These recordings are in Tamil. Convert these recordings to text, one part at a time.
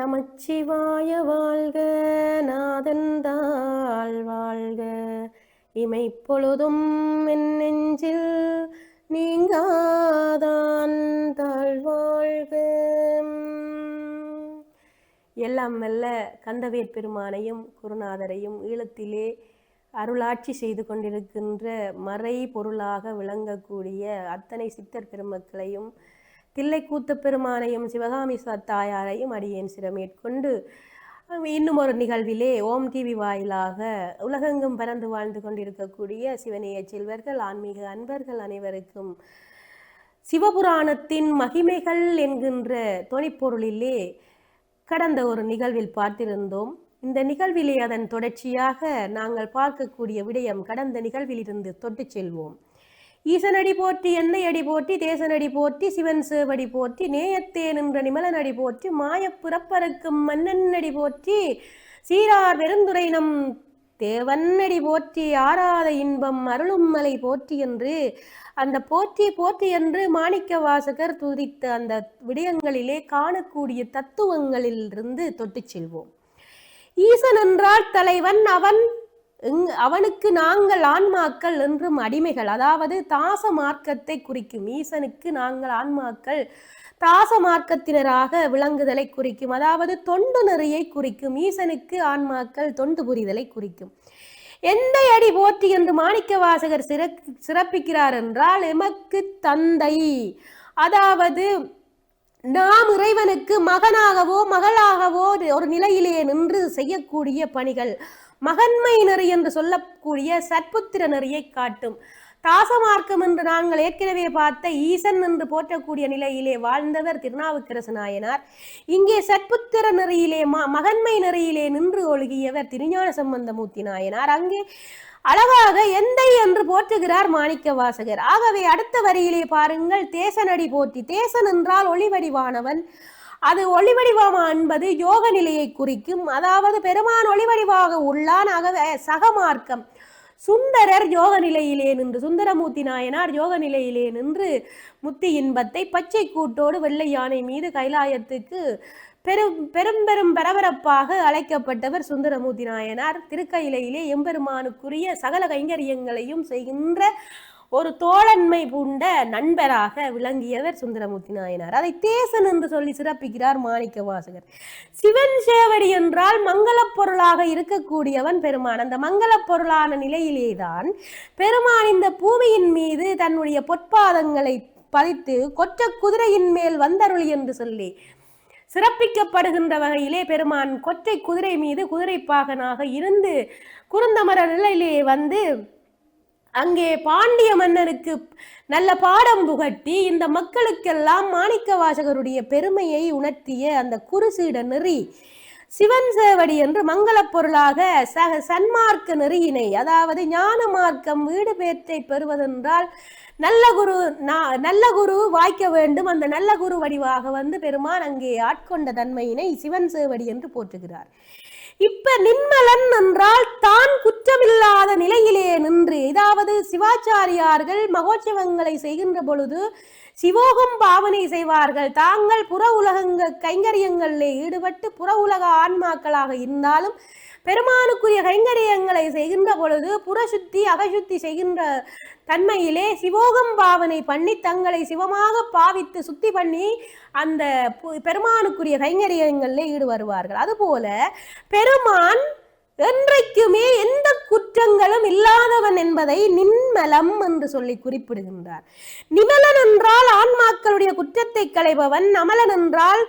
நமச்சிவாய வாழ்க, நாதந்தாள் வாழ்க, இமைப்பொழுதும் என் நெஞ்சில் நீங்காதான் தாழ்வாழ்க. எல்லாம் வல்ல கந்தவேற் பெருமானையும் குருநாதரையும் ஈழத்திலே அருளாட்சி செய்து கொண்டிருக்கின்ற மறை பொருளாக விளங்கக்கூடிய அத்தனை சித்தர் பெருமக்களையும் தில்லைக்கூத்த பெருமானையும் சிவகாமி தாயாரையும் அடியேன் சிரமேற்கொண்டு இன்னும் ஒரு நிகழ்விலே ஓம் டிவி வாயிலாக உலகெங்கும் பறந்து வாழ்ந்து கொண்டிருக்கக்கூடிய சிவநேய செல்வர்கள் ஆன்மீக அன்பர்கள் அனைவருக்கும் சிவபுராணத்தின் மகிமைகள் என்கின்ற தொனிப்பொருளிலே கடந்த ஒரு நிகழ்வில் பார்த்திருந்தோம். இந்த நிகழ்விலே அதன் தொடர்ச்சியாக நாங்கள் பார்க்கக்கூடிய விடயம் கடந்த நிகழ்விலிருந்து தொட்டு செல்வோம். ஈசனடி போற்றி, எண்ணெய் அடி போற்றி, தேசனடி போற்றி, சிவன் சேவடி போற்றி, நேயத்தே நின்ற நிமலனடி போற்றி, மாயப்புறப்பறக்கும் மன்னனடி போற்றி, சீரார் பெருந்துரை நம் தேவன்னடி போற்றி, ஆராத இன்பம் அருளும் மலை போற்றி என்று அந்த போற்றி போற்றி என்று மாணிக்க வாசகர் துதித்த அந்த விடயங்களிலே காணக்கூடிய தத்துவங்களில் இருந்து தொட்டு செல்வோம். ஈசன் என்றால் தலைவன், அவனுக்கு நாங்கள் ஆன்மாக்கள் என்றும் அடிமைகள், அதாவது தாச மார்க்கத்தை குறிக்கும். ஈசனுக்கு நாங்கள் ஆன்மாக்கள் தாச மார்க்கத்தினராக விளங்குதலை குறிக்கும், அதாவது தொண்டு நெறியை குறிக்கும். ஈசனுக்கு ஆன்மாக்கள் தொண்டு புரிதலை குறிக்கும். எந்த அடி போற்றி என்று மாணிக்க வாசகர் சிறப்பிக்கிறார் என்றால், எமக்கு தந்தை, அதாவது நாம் இறைவனுக்கு மகனாகவோ மகளாகவோ ஒரு நிலையிலே நின்று செய்யக்கூடிய பணிகள் மகன்மை நெறி என்று சொல்லக்கூடிய சற்புத்திர நெறியை காட்டும். தாசமார்க்கம் என்று நாங்கள் ஏற்கனவே பார்த்த ஈசன் என்று போற்றக்கூடிய நிலையிலே வாழ்ந்தவர் திருநாவுக்கரசு நாயனார். இங்கே சற்புத்திர நெறியிலே மகன்மை நெறியிலே நின்று ஒழுகியவர் திருஞான சம்பந்தமூர்த்தி நாயனார். அங்கே அழகாக எந்தை என்று போற்றுகிறார் மாணிக்க வாசகர். ஆகவே அடுத்த வரியிலே பாருங்கள், தேசனடி போற்றி. தேசன் என்றால் ஒளிவடிவானவன். அது ஒளிவடிவமா என்பது யோக நிலையை குறிக்கும், அதாவது பெருமான் ஒளிவடிவாக உள்ளான். ஆகவே சகமார்க்கம். சுந்தரர் யோக நிலையிலே நின்று, சுந்தரமூர்த்தி நாயனார் யோக நிலையிலே நின்று முத்தி இன்பத்தை பச்சை கூட்டோடு வெள்ளை யானை மீது கைலாயத்துக்கு பெரும் பரபரப்பாக அழைக்கப்பட்டவர் சுந்தரமூர்த்தி நாயனார். திருக்கையிலையிலே எம்பெருமானுக்குரிய சகல கைங்கரியங்களையும் செய்கின்ற ஒரு தோழன்மை பூண்ட நண்பராக விளங்கியவர் சுந்தரமூர்த்தி நாயனார். அதை தேசன் என்று சொல்லி சிறப்பிக்கிறார் மாணிக்க வாசகர். சிவன் சேவடி என்றால் மங்கள பொருளாக இருக்கக்கூடியவன் பெருமான். அந்த மங்கள பொருளான நிலையிலேதான் பெருமான் இந்த பூமியின் மீது தன்னுடைய பொற்பாதங்களை பதித்து கொற்ற குதிரையின் மேல் வந்தருளி என்று சொல்லி சிறப்பிக்கப்படுகின்ற வகையிலே பெருமான் கொற்றை குதிரை மீது குதிரைப்பாகனாக இருந்து குருந்தமர நிலையிலே வந்து அங்கே பாண்டிய மன்னனுக்கு நல்ல பாடம் புகட்டி இந்த மக்களுக்கெல்லாம் மாணிக்க வாசகருடைய பெருமையை உணர்த்திய அந்த குருசீட நெறி சிவன் சேவடி என்று மங்கள பொருளாக சன்மார்க்க நெறியினை, அதாவது ஞான மார்க்கம் வீடு பேற்றை பெறுவதென்றால் நல்ல குரு வாய்க்க வேண்டும். அந்த நல்ல குரு வடிவாக வந்து பெருமான் அங்கே ஆட்கொண்ட தன்மையினை சிவன் சேவடி என்று போற்றுகிறார். இப்ப நின்மலன் என்றால் தான் குற்றமில்லாத நிலையிலே நின்று, அதாவது சிவாச்சாரியார்கள் மகோற்சவங்களை செய்கின்ற பொழுது சிவோகம் பாவனை செய்வார்கள். தாங்கள் புற உலக கைங்கரியங்களிலே ஈடுபட்டு புற உலக ஆன்மாக்களாக இருந்தாலும் பெருமானுக்குரிய கைங்கரியங்களை செய்கின்ற பொழுது புறசுத்தி அகசுத்தி செய்கின்ற தன்மையிலே சிவோகம் பாவனை பண்ணி தங்களை சிவமாக பாவித்து சுத்தி பண்ணி அந்த பெருமானுக்குரிய கைங்கரியங்களிலே ஈடுபடுவார்கள். அதுபோல பெருமான் என்றைக்குமே எந்த குற்றங்களும் இல்லாதவன் என்பதை நின்மலம் என்று சொல்லி குறிப்பிடுகின்றார். நிமலன் என்றால் ஆன்மாக்களுடைய குற்றத்தை களைபவன், அமலன் என்றால்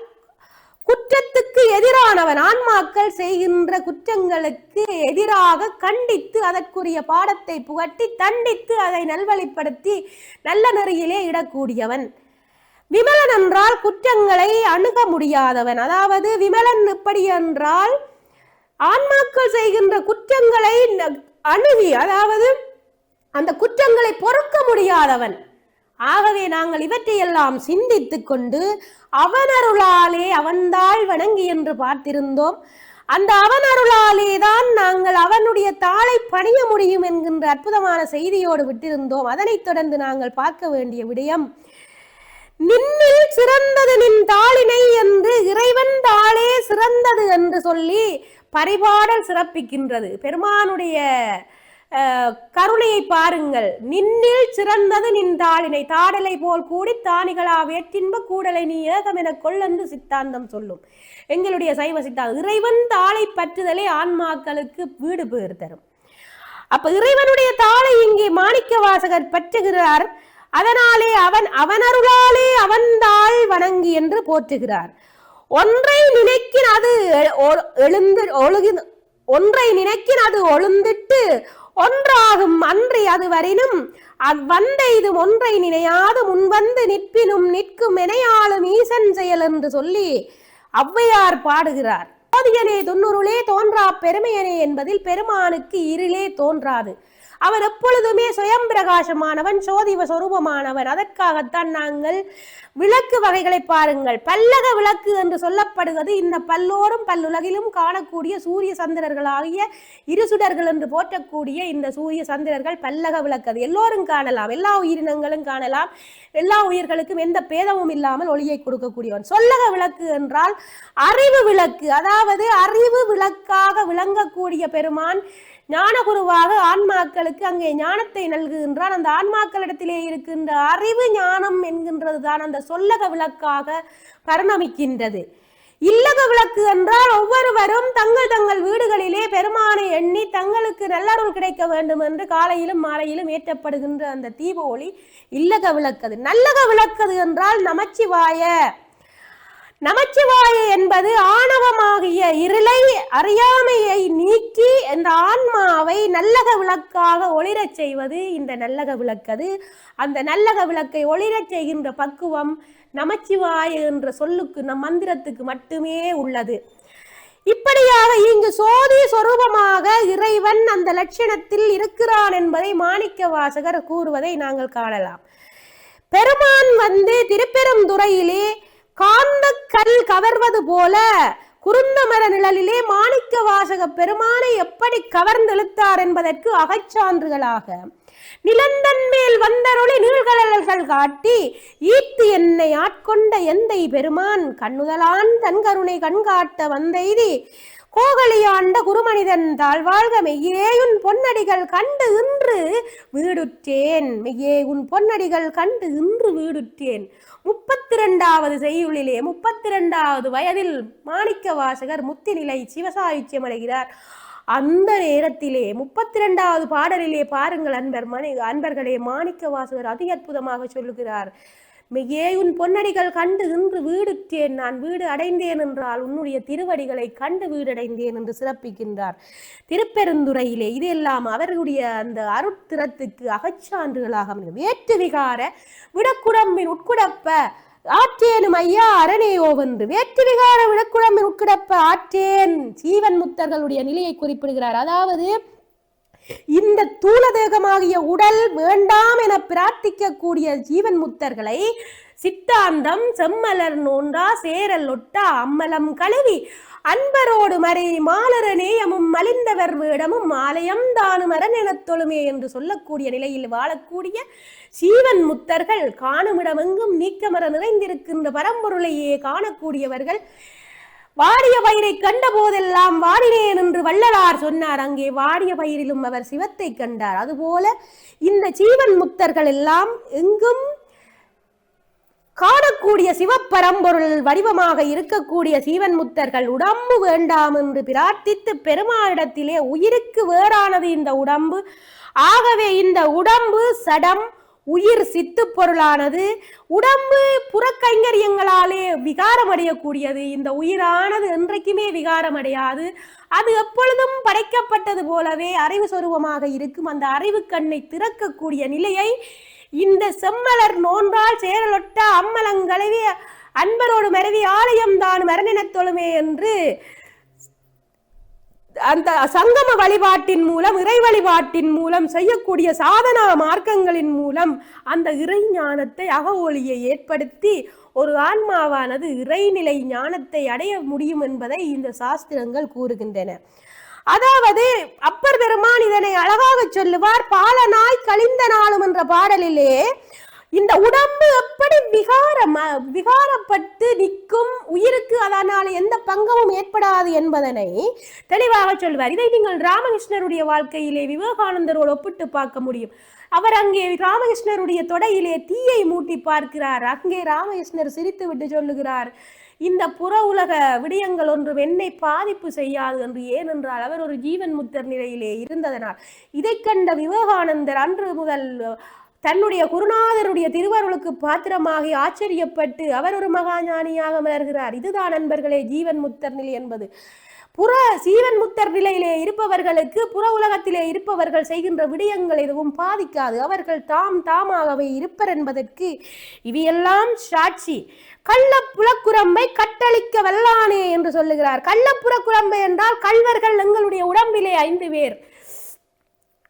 குற்றத்துக்கு எதிரானவன். ஆன்மாக்கள் செய்கின்ற குற்றங்களுக்கு எதிராக கண்டித்து அதற்குரிய பாடத்தை புகட்டி தண்டித்து அதை நல்வழிப்படுத்தி நல்ல நெறியிலே இடக்கூடியவன். விமலன் என்றால் குற்றங்களை அணுக முடியாதவன். அதாவது விமலன் எப்படி என்றால் ஆன்மாக்கள் செய்கின்ற குற்றங்களை அணுகி, அதாவது அந்த குற்றங்களை பொறுக்க முடியாதவன். ஆகவே நாங்கள் இவற்றையெல்லாம் சிந்தித்து கொண்டு அவனருளாலே அவன்தாள் வணங்கி என்று பார்த்திருந்தோம். அந்த அவனருளாலே தான் நாங்கள் அவனுடைய தாளை பணிய முடியும் என்கின்ற அற்புதமான செய்தியோடு விட்டிருந்தோம். அதனைத் தொடர்ந்து நாங்கள் பார்க்க வேண்டிய விடயம், நின்னில் சிறந்தது நின் தாளினை என்று இறைவன் தாளே சிறந்த என்று சொல்லி பரிபாடல் சிறப்பிக்கின்றது. பெருமானுடைய கருணையை பாருங்கள். நின்னில் சிறந்தது நின் தாளினை தாடலை போல் கூடி தானிகளா வேற்றின்ப கூடலை நீ ஏகம் என கொள்ளென்று சித்தாந்தம் சொல்லும் எங்களுடைய சைவ சித்தாந்தம். இறைவன் தாளை பற்றுதலே ஆன்மாக்களுக்கு வீடு பேர் தரும். அப்ப இறைவனுடைய தாளை இங்கே மாணிக்க வாசகர் பற்றுகிறார். அதனாலே அவனருளாலே அவன் தாள் வணங்கி என்று போற்றுகிறார். ஒன்றை நினைக்கின் அது ஒழுந்திட்டு ஒன்றாகும் அன்றி அது வரினும் அவ்வந்தைதும் ஒன்றை நினையாது முன்வந்து நிற்பினும் நிற்கும் எனையாளும் ஈசன் செயல் என்று சொல்லி ஔவையார் பாடுகிறார். சோதியனே தொன்னூருளே தோன்றா பெருமையனே என்பதில் பெருமானுக்கு இருளே தோன்றாது. அவன் எப்பொழுதுமே சுயம் பிரகாசமானவன், சோதிவ சொரூபமானவன். அதற்காகத்தான் நாங்கள் விளக்கு வகைகளை பாருங்கள். பல்லக விளக்கு என்று சொல்லப்படுவது இந்த பல்லோரும் பல்லுலகிலும் காணக்கூடிய சூரிய சந்திரர்களாகிய இருசுடர்கள் என்று போற்றக்கூடிய இந்த சூரிய சந்திரர்கள் பல்லக விளக்கு. அது எல்லோரும் காணலாம், எல்லா உயிரினங்களும் காணலாம், எல்லா உயிர்களுக்கும் எந்த பேதமும் இல்லாமல் ஒளியை கொடுக்கக்கூடியவன். சொல்லக விளக்கு என்றால் அறிவு விளக்கு, அதாவது அறிவு விளக்காக விளங்கக்கூடிய பெருமான் ஞானகுருவாக ஆன்மாக்களுக்கு அங்கே ஞானத்தை நல்குகின்றான். அந்த ஆன்மாக்களிடத்திலே இருக்கின்ற அறிவு ஞானம் என்கின்றது தான் அந்த சொல்லக விளக்காக பரிணமிக்கின்றது. இல்லக விளக்கு என்றால் ஒவ்வொருவரும் தங்கள் தங்கள் வீடுகளிலே பெருமானை எண்ணி தங்களுக்கு நல்லருள் கிடைக்க வேண்டும் என்று காலையிலும் மாலையிலும் ஏற்றப்படுகின்ற அந்த தீப ஒளி இல்லக விளக்கது. நல்லக விளக்கது என்றால் நமச்சிவாய. நமச்சிவாய என்பது ஆணவமாகிய இருளை அறியாமையை நீக்கி இந்த ஆன்மாவை நல்லக விளக்காக ஒளிரச் செய்வது இந்த நல்லக விளக்கது. அந்த நல்லக விளக்கை ஒளிரச் செய்கின்ற பக்குவம் நமச்சிவாய என்ற சொல்லுக்கு நம் மந்திரத்துக்கு மட்டுமே உள்ளது. இப்படியாக இங்கு சோதி சொரூபமாக இறைவன் அந்த லட்சணத்தில் இருக்கிறான் என்பதை மாணிக்க வாசகர் கூறுவதை நாங்கள் காணலாம். பெருமான் திருப்பெருந்துறையிலே காந்த கல் கவர்வது போல குருந்தமர நிழலிலே மாணிக்க வாசக பெருமானை எப்படி கவர்ந்தெழுத்தார் என்பதற்கு அகச்சான்றுகளாக நிலந்தன் மேல் வந்தருளி நீழ்கடல்கள் காட்டி ஈர்த்து என்னை ஆட்கொண்ட எந்தை பெருமான் கண்ணுதலான் தன் கருணை கண்காட்ட வந்தெய்தி கோகலியாண்ட குருமனிதன் தாழ்வாழ்க மெய்யே உன் பொன்னடிகள் கண்டு இன்று வீடுற்றேன். மெய்யே உன் பொன்னடிகள் கண்டு இன்று வீடுற்றேன். 32வது செய்யுளிலே 32வது வயதில் மாணிக்க வாசகர் முத்தி நிலை சிவசாயுச்சியம் அடைகிறார். அந்த நேரத்திலே 32வது பாடலிலே பாருங்கள் அன்பர்களே, மாணிக்க வாசகர் அதி அற்புதமாக சொல்லுகிறார். மெய்யே உன் பொன்னடிகள் கண்டு இன்று வீடுற்றேன். நான் வீடு அடைந்தேன் என்றால் உன்னுடைய திருவடிகளை கண்டு வீடடைந்தேன் என்று சிறப்பிக்கின்றார் திருப்பெருந்துறையிலே. இதெல்லாம் அவர்களுடைய அந்த அருட்திறத்துக்கு அகச்சான்றுகளாக வேற்று விகார விடக்குடம்பின் உட்குடப்ப ஆற்றேனும் ஐயா அரணேயோவென்று வேற்று விகார விடக்குடம்பின் உட்குடப்ப ஆற்றேன் ஜீவன் முத்தர்களுடைய நிலையை குறிப்பிடுகிறார். அதாவது இந்த தூளதேகமாகிய உடல் வேண்டாம் என பிரார்த்திக்கக்கூடிய ஜீவன் முத்தர்களை சித்தாந்தம் செம்மலர் நோன்றா சேரல் ஒட்டா அம்மலம் கழுவி அன்பரோடு மறை மாலர நேயமும் மலிந்தவர் வேடமும் ஆலயம் தானுமரன் எனத் தொழுமே என்று சொல்லக்கூடிய நிலையில் வாழக்கூடிய ஜீவன் முத்தர்கள் காணுமிடமெங்கும் நீக்கமர நிறைந்திருக்கின்ற பரம்பொருளையே காணக்கூடியவர்கள். வாடிய பயிரை கண்ட போதெல்லாம் வாடினேன் என்று வள்ளலார் சொன்னார். அங்கே வாடிய பயிரிலும் அவர் சிவத்தை கண்டார். அதுபோல இந்த ஜீவன் முக்தர்கள் எல்லாம் எங்கும் காணக்கூடிய சிவப்பரம்பொருள் வடிவமாக இருக்கக்கூடிய ஜீவன் முக்தர்கள் உடம்பு வேண்டாம் என்று பிரார்த்தித்து பெருமானிடத்திலே உயிருக்கு வேறானது இந்த உடம்பு. ஆகவே இந்த உடம்பு சடம், உயிர் சித்து பொருளானது. உடம்பு புறக்கைங்கரியங்களாலே விகாரமடையக்கூடியது. இந்த உயிரானது என்றைக்குமே விகாரமடையாது. அது எப்பொழுதும் படைக்கப்பட்டது போலவே அறிவு சொரூபமாக இருக்கும். அந்த அறிவு கண்ணை திறக்கக்கூடிய நிலையை இந்த செம்மலர் நோன்றால் சேரலொட்ட அம்மலங்களவி அன்பரோடு மருவி ஆலயம் தான் மரணெனத் தொழுமே என்று அந்த சங்கம வழிபாட்டின் மூலம், இறை வழிபாட்டின் மூலம் செய்யக்கூடிய சாதனா மார்க்கங்களின் மூலம் அந்த இறை ஞானத்தை அக ஒளியை ஏற்படுத்தி ஒரு ஆன்மாவானது இறைநிலை ஞானத்தை அடைய முடியும் என்பதை இந்த சாஸ்திரங்கள் கூறுகின்றன. அதாவது அப்பர் பெருமான் இதனை அழகாக சொல்லுவார். பாலனாய் கழிந்த நாளும் என்ற பாடலிலே இந்த உடம்பு எப்படி விகாரப்பட்டு நிற்கும், உயிருக்கு அதனால் எந்த பங்கமும் ஏற்படாது என்பதனை தெளிவாக சொல்வார். இதை நீங்கள் ராமகிருஷ்ணருடைய வாழ்க்கையிலே விவேகானந்தரோடு ஒப்பிட்டு பார்க்க முடியும். அவர் அங்கே ராமகிருஷ்ணருடைய தொடையிலே தீயை மூட்டி பார்க்கிறார். அங்கே ராமகிருஷ்ணர் சிரித்து விட்டு சொல்லுகிறார், இந்த புற உலக விடயங்கள் ஒன்றும் என்னை பாதிப்பு செய்யாது என்று. ஏனென்றால் அவர் ஒரு ஜீவன் முத்தர் நிலையிலே இருந்ததனால். இதை கண்ட விவேகானந்தர் அன்று முதல் தன்னுடைய குருநாதருடைய திருவருளுக்கு பாத்திரமாகி ஆச்சரியப்பட்டு அவர் ஒரு மகாஞானியாக மலர்கிறார். இதுதான் நண்பர்களே ஜீவன் முத்தர் நிலை என்பது. புற சீவன் முத்தர் நிலையிலே இருப்பவர்களுக்கு புற உலகத்திலே இருப்பவர்கள் செய்கின்ற விடயங்கள் எதுவும் பாதிக்காது. அவர்கள் தாமாகவே இருப்பர் என்பதற்கு இவையெல்லாம் சாட்சி. கள்ளப்புறக்குரம்பை கட்டளிக்க வல்லானே என்று சொல்லுகிறார். கள்ளப்புறக்குரம்பை என்றால் கள்வர்கள் எங்களுடைய உடம்பிலே 5 பேர்.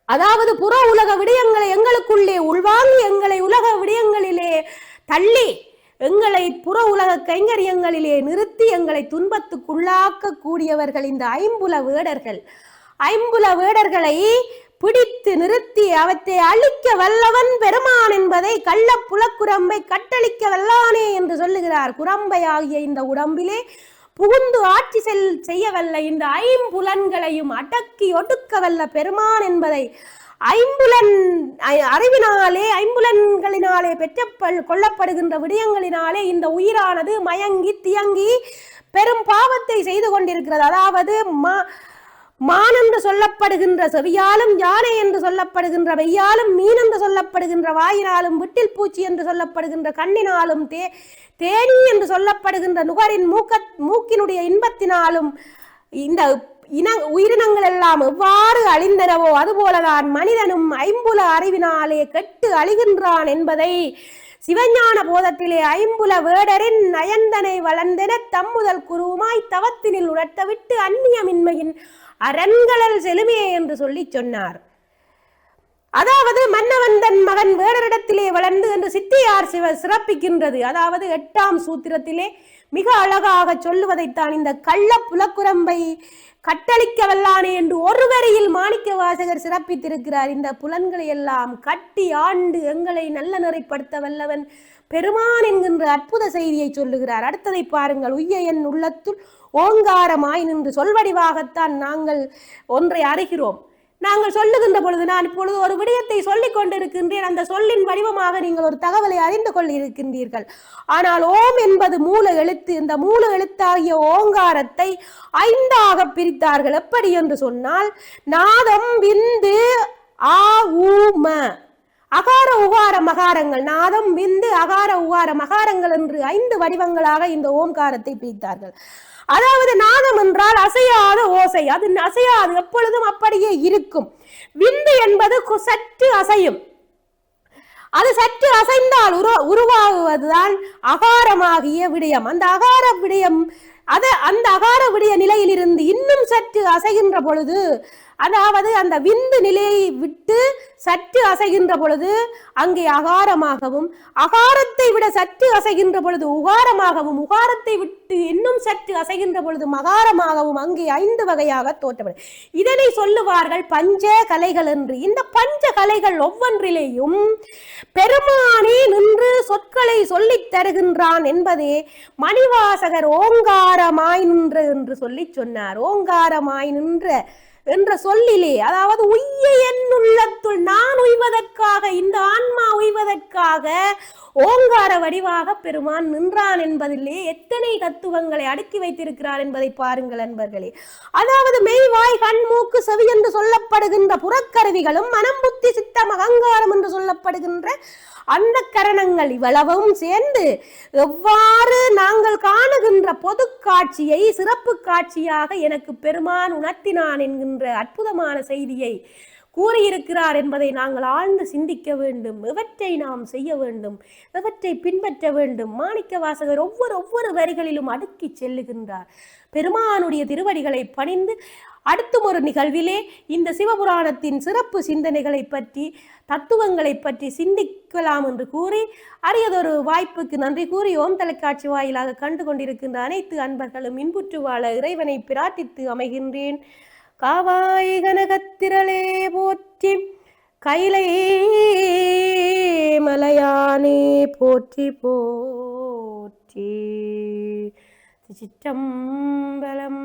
அதாவது புற உலக விடயங்களை எங்களுக்குள்ளே உள்வாங்கி எங்களை உலக விடயங்களிலே தள்ளி எங்களை புற உலக கைங்கரியங்களிலே நிறுத்தி எங்களை துன்பத்துக்குள்ளாக்க கூடியவர்கள் இந்த 5 வேடர்கள். 5 வேடர்களை பிடித்து நிறுத்தி அவற்றை அழிக்க வல்லவன் பெருமான் என்பதை கள்ளப்புலக்குரம்பை கட்டளிக்க வல்லானே என்று சொல்லுகிறார். குரம்பை ஆகிய இந்த உடம்பிலே புகுந்து ஆட்சி செய்யவல்ல இந்த 5 புலன்களையும் அடக்கி ஒடுக்க வல்ல பெருமான் என்பதை அறிவினாலே 5 புலன்களினாலே கொள்ளப்படுகின்ற விடயங்களினாலே இந்த உயிரானது மயங்கி தியங்கி பெரும் பாவத்தை செய்து கொண்டிருக்கிறது. அதாவது மான் என்று சொல்லப்படுகின்ற செவியாலும், யானை என்று சொல்லப்படுகின்ற வெய்யாலும், மீன் என்று சொல்லப்படுகின்ற வாயினாலும், விட்டில் பூச்சி என்று சொல்லப்படுகின்ற கண்ணினாலும், தேனி என்று சொல்லப்படுகின்ற நுகரின் மூக்கினுடைய இன்பத்தினாலும் இந்த உயிரினங்கள் எல்லாம் எவ்வாறு அழிந்தனவோ அதுபோலதான் மனிதனும் 5 அறிவினாலே கெட்டு அழிகின்றான் என்பதை சிவஞான போதத்திலே 5 வேடரின் நயந்தனை வளர்ந்தென தம்முதல் குருவுமாய் தவத்தினில் உணர்த்தவிட்டு அந்நியமின்மையின் அரண்களல் செலுமையே என்று சொல்லி சொன்னார். அதாவது மன்னவந்தன் மகன் வேடரிடத்திலே வளர்ந்து என்று சித்தியார் சிறப்பிக்கின்றது. அதாவது 8ஆம் சூத்திரத்திலே மிக அழகாக சொல்லுவதைத்தான் இந்த கள்ள புலக்குரம்பை கட்டளிக்க வல்லானே என்று ஒரு வரியில் மாணிக்க வாசகர் சிறப்பித்திருக்கிறார். இந்த புலன்களை எல்லாம் கட்டி ஆண்டு எங்களை நல்ல நெறிப்படுத்த வல்லவன் பெருமான் என்கின்ற அற்புத செய்தியை சொல்லுகிறார். அடுத்ததை பாருங்கள். உய்ய என் உள்ளத்துள் ஓங்காரமாய் நின்று சொல்வடிவாகத்தான் நாங்கள் ஒன்றை அறிகிறோம். நாங்கள் சொல்லுகின்ற பொழுது, நான் இப்பொழுது ஒரு விடயத்தை சொல்லிக் கொண்டிருக்கின்றேன், அந்த சொல்லின் வடிவமாக நீங்கள் ஒரு தகவலை அறிந்து கொண்டிருக்கின்றீர்கள். ஆனால் ஓம் என்பது மூல எழுத்து. இந்த மூல எழுத்தாகிய ஓங்காரத்தை 5ஆக பிரித்தார்கள். எப்படி என்று சொன்னால், நாதம், விந்து, ஆ, ஊ, ம, அகார உகார மகாரங்கள். நாதம், விந்து, அகார உகார மகாரங்கள் என்று 5 வடிவங்களாக இந்த ஓம்காரத்தை பிரித்தார்கள். அதாவது நாதம் என்றால் அசையாத ஓசை, அது அசையாது, எப்பொழுதும் அப்படியே இருக்கும். விந்து என்பது சற்று அசையும், அது சற்று அசைந்தால் உருவாகுவதுதான் அகாரமாகிய விடயம். அந்த அகார விடயம் அந்த அகார விடய நிலையிலிருந்து இன்னும் சற்று அசைகின்ற பொழுது, அதாவது அந்த விந்து நிலையை விட்டு சற்று அசைகின்ற பொழுது அங்கே அகாரமாகவும், அகாரத்தை விட சற்று அசைகின்ற பொழுது உகாரமாகவும், உகாரத்தை விட்டு இன்னும் சற்று அசைகின்ற பொழுது மகாரமாகவும் அங்கே 5 வகையாக தோற்றப்படும். இதனை சொல்லுவார்கள் பஞ்ச கலைகள் என்று. இந்த பஞ்ச கலைகள் ஒவ்வொன்றிலேயும் பெருமானே நின்று சொற்களை சொல்லித் தருகின்றான் என்பதே மணிவாசகர் ஓங்காரமாய் நின்ற என்று சொல்லி சொன்னார். ஓங்காரமாய் நின்ற என்ற சொல்லிலே, அதாவது உய்ய என் உள்ளத்துள், நான் உய்வதற்காக, இந்த ஆன்மா உய்வதற்காக ஓங்கார வடிவாக பெருமான் நின்றான் என்பதிலே எத்தனை தத்துவங்களை அடுக்கி வைத்திருக்கிறார் என்பதை பாருங்கள் அன்பர்களே. அதாவது மெய்வாய், கண், மூக்கு, செவி என்று சொல்லப்படுகின்ற புறக்கருவிகளும், மனம், புத்தி, சித்தம், அகங்காரம் என்று சொல்லப்படுகின்ற அந்த கரணங்கள் இவ்வளவும் சேர்ந்து எவ்வாறு நாங்கள் காணுகின்ற பொது காட்சியை சிறப்பு காட்சியாக எனக்கு பெருமான் உணர்த்தினான் என்கின்ற அற்புதமான செய்தியை கூறியிருக்கிறார் என்பதை நாங்கள் ஆழ்ந்து சிந்திக்க வேண்டும். எவற்றை நாம் செய்ய வேண்டும், எவற்றை பின்பற்ற வேண்டும். மாணிக்க வாசகர் ஒவ்வொரு வரிகளிலும் அடுக்கி செல்லுகின்றார். பெருமானுடைய திருவடிகளை பணிந்து அடுத்தும் ஒரு நிகழ்விலே இந்த சிவபுராணத்தின் சிறப்பு சிந்தனைகளை பற்றி, தத்துவங்களை பற்றி சிந்திக்கலாம் என்று கூறி, அரியதொரு வாய்ப்புக்கு நன்றி கூறி ஓம் தொலைக்காட்சி வாயிலாக கண்டு கொண்டிருக்கின்ற அனைத்து அன்பர்களும் இன்புற்று வாழ இறைவனை பிரார்த்தித்து அமைகின்றேன். காவாய் கனகத்திரளே போற்றி, கைலை மலையானே போற்றி போற்றி. சிற்றம்பலம்.